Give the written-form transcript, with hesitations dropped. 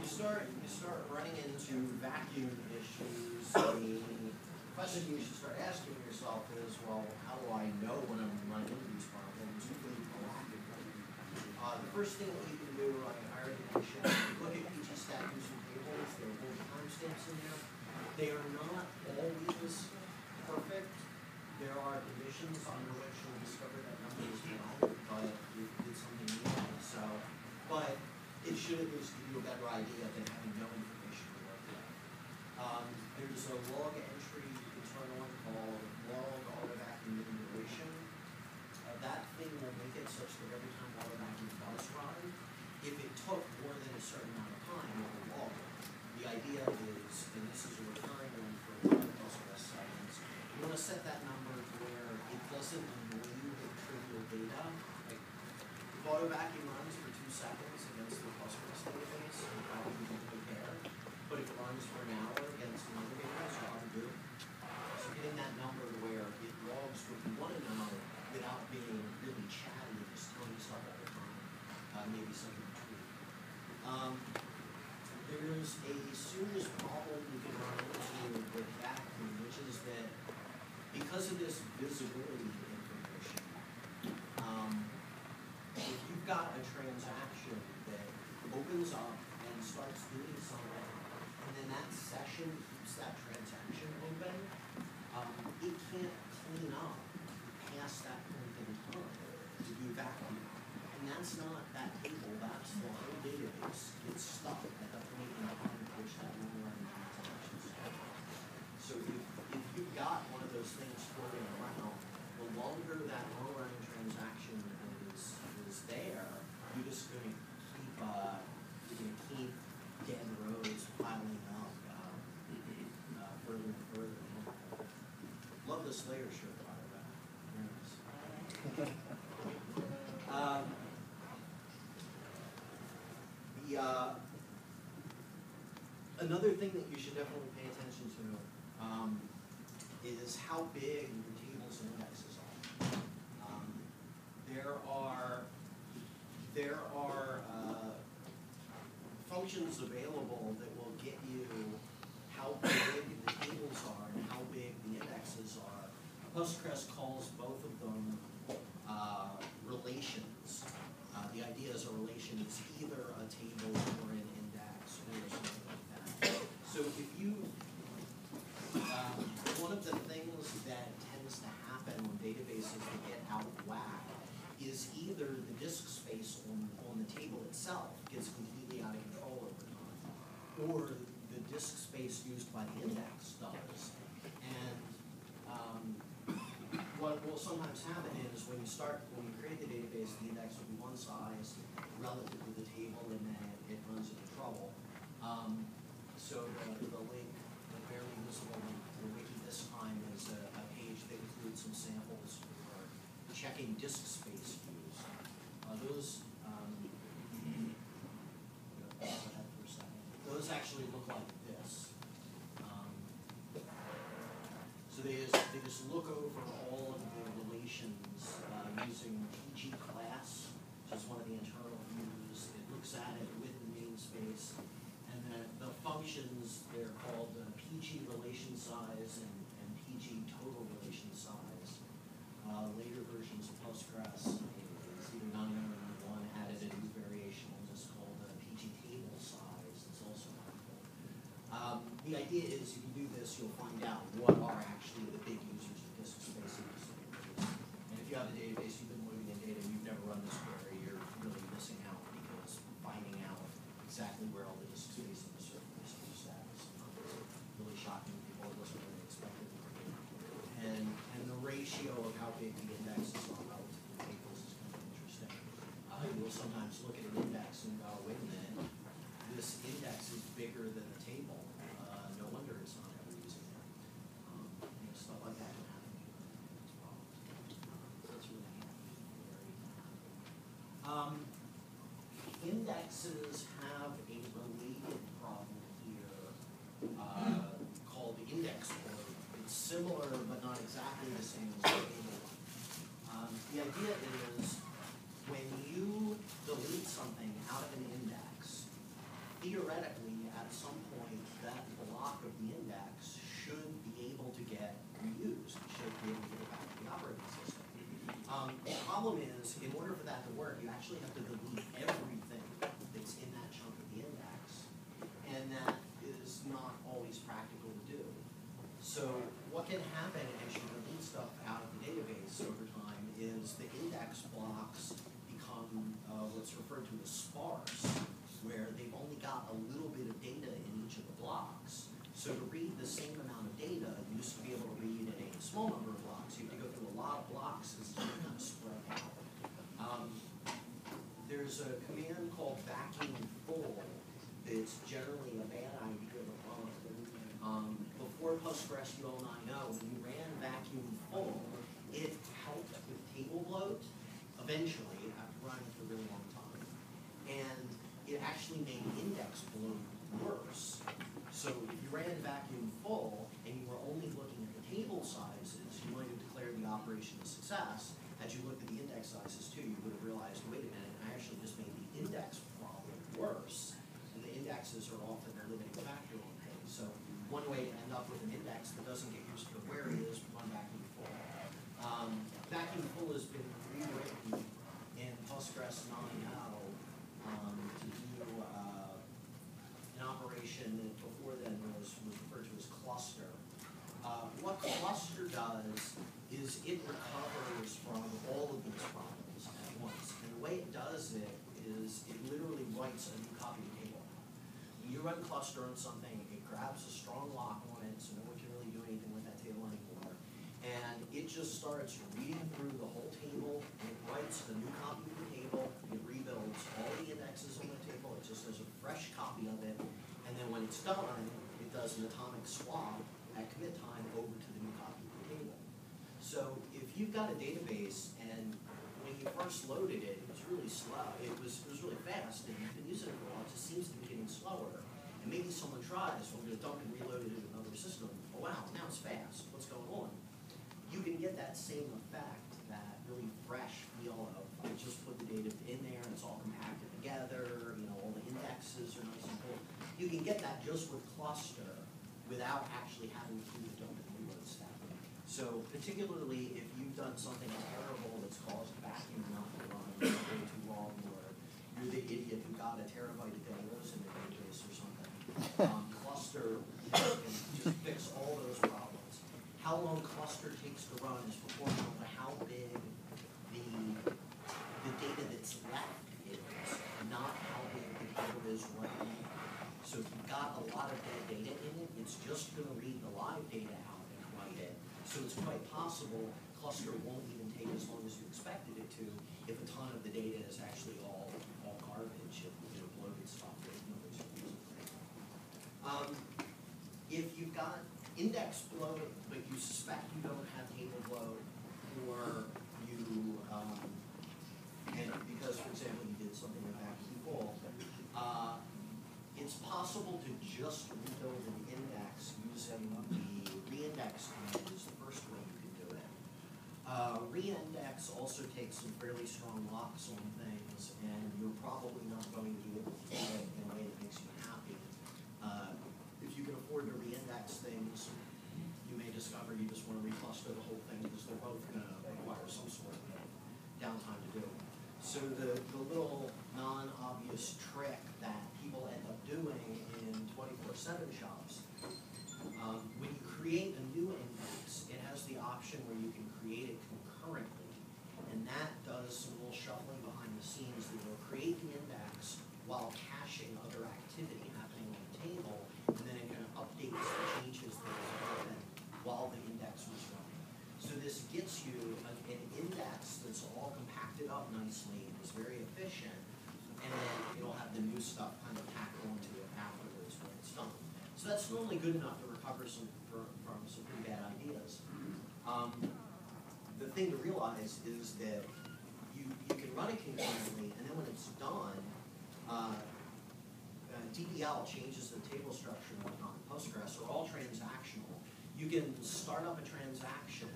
you start running into vacuum issues, the question you should start asking yourself is, well, how do I know when I'm running into these problems? The first thing that you can do, I already mentioned, look at PGStat user tables. There are both timestamps in there. They are not always perfect. There are conditions under which you'll discover that number is wrong, but you did something new. So, but it should at least give you a better idea than having no information to work with. There's a log entry internal called log auto vacuum duration. That thing will make it such that every time auto vacuum does run, if it took more than a certain amount of time, it will log it. The idea is, and this is a recurring one for a lot of Postgres settings, you want to set that number to where it doesn't annoy you with trivial data. Like, if auto vacuum runs for 2 seconds against the Postgres database, you probably don't really care. But if it runs for an hour against another database, you probably do. So getting that number to where it logs what you want to know without being really chatty and just telling you stuff all the time, maybe something to tweak. There's a serious problem you can run into with vacuum, which is that because of this visibility information, if you've got a transaction that opens up and starts doing something, and then that session keeps that transaction open, it can't clean up past that point in time to do vacuum. And that's not that table, that's the whole database gets stuck at the point in time at which that long-running transaction starts. So if you've got one of those things floating around, the longer that long-running transaction is there, you're just going to keep dead rows piling up further and further. Love this layer shirt, by the way. Very nice. Another thing that you should definitely pay attention to is how big your tables and indexes are. There are functions available that will get you how big the tables are and how big the indexes are. Postgres calls both of them relations. The idea is a relation is either a table or an index or something like that. So if you, one of the things that tends to happen when databases get out of whack is either the disk space on the table itself gets completely out of control over time, or the disk space used by the index does. And what will sometimes happen is when you create the database, the index will be one size relative to the table, and then it runs into trouble. So the link, the barely visible link to the wiki this time is a page that includes some samples for checking disk space views. Those actually look like this. So they just look over all of the relations using PG class, which is one of the internal views. It looks at it with the namespace. And then the functions, they're called PG relation size and PG total relation size. Later versions of Postgres, it's either 991 added a new variation on this called PG table size. It's also helpful. The idea is if you do this, you'll find out what are actually the big users of disk space in this database. And if you have a database, you've been moving in data, and you've never run this query, you're really missing out because finding out exactly where all the disk space in the surface is really shocking people. It wasn't really expected. And the ratio of how big the indexes are relative to the tables is kind of interesting. You'll sometimes look at an index and go, wait a minute, this index is bigger than the table. No wonder it's not ever using it. Stuff like that can happen. So that's really handy. Indexes have a related problem here called index load. It's similar but not exactly the same as the table one. The idea is when you delete something out of an index, theoretically, at some point, that block of the index should be able to get reused. It should be able to get back to the operating system. The problem is, in order for that to work, you actually have to delete everything that's in that chunk of the index. And that is not always practical to do. So what can happen as you delete stuff out of the database over time is the index blocks become what's referred to as sparse, where they've only got a little bit of data in each of the blocks. So to read the same amount of data, you used to be able to read in a small number of blocks. You have to go through a lot of blocks because it's kind of spread out. There's a command called vacuum full. It's generally a bad idea to run. Before PostgreSQL 9.0, when you ran vacuum full, it helped with table bloat eventually, after running for a really long time. And it actually made index bloat worse. So if you ran vacuum full and you were only looking at the table sizes, you might have declared the operation a success. As you looked at the index sizes too, you would have realized, wait a minute, I actually just made the index problem worse. And the indexes are often a limiting factor on things. So one way to end up with an index that doesn't get used for query is run vacuum full. Vacuum full has been rewritten in Postgres 9.0 to do an operation that before then was referred to as cluster. What cluster does is it recovers from all of these problems at once. And the way it does it is it literally writes a new copy of the table. When you run cluster on something, it grabs a strong lock on it, so no one can really do anything with that table anymore. And it just starts reading through the whole table, and it writes a new copy of the table, it rebuilds all the indexes on the table, it just does a fresh copy of it, and then when it's done, it does an atomic swap at commit time over to the new copy of the table. So if you've got a database, and when you first loaded it, it was really slow, it was really fast, and you've been using it for a while, it just seems to be getting slower. And maybe someone tries, well, I'm going to dump and reload it in another system. Oh, wow, now it's fast. What's going on? You can get that same effect, that really fresh feel of, I just put the data in there, and it's all compacted together, you know, all the indexes are nice and cool. You can get that just with cluster without actually having to do the dump and reload step. So particularly if you've done something terrible that's caused vacuum not to run way too long, or you're the idiot who got a terabyte of data in the database or something, cluster can just fix all those problems. How long cluster takes to run is proportional to how big the data that's left is, not how big the table is right now. So if you've got a lot of dead data in it, it's just going to read the live data out and write it. So it's quite possible cluster won't even take as long as you expected it to if a ton of the data is actually all garbage, bloated stuff that nobody's using. If you've got index bloat, but you suspect you don't have table bloat, or you, and because, for example, you did something with vacuum full, it's possible to just rebuild an index using the reindex command is the first way you can do it. Reindex also takes some fairly strong locks on things, and you're probably not going to be able to do it in a way that makes you happy. If you can afford to reindex things, you may discover you just want to recluster the whole thing because they're both going to require some sort of downtime to do. So the little non-obvious trick that people end up doing in 24/7 shops, when you create a new index, it has the option where you can create it concurrently. And that does some little shuffling behind the scenes that will create the index while caching other activity happening on the table, and then it can update the changes that happen while the index was running. So this gets you an index that's all compacted up nicely and is very efficient, and then it'll have the new stuff kind of tacked onto it afterwards when it's done. So that's normally good enough to recover from some pretty bad ideas. The thing to realize is that you can run it concurrently, and then when it's done, DDL changes the table structure and whatnot in Postgres are all transactional. You can start up a transaction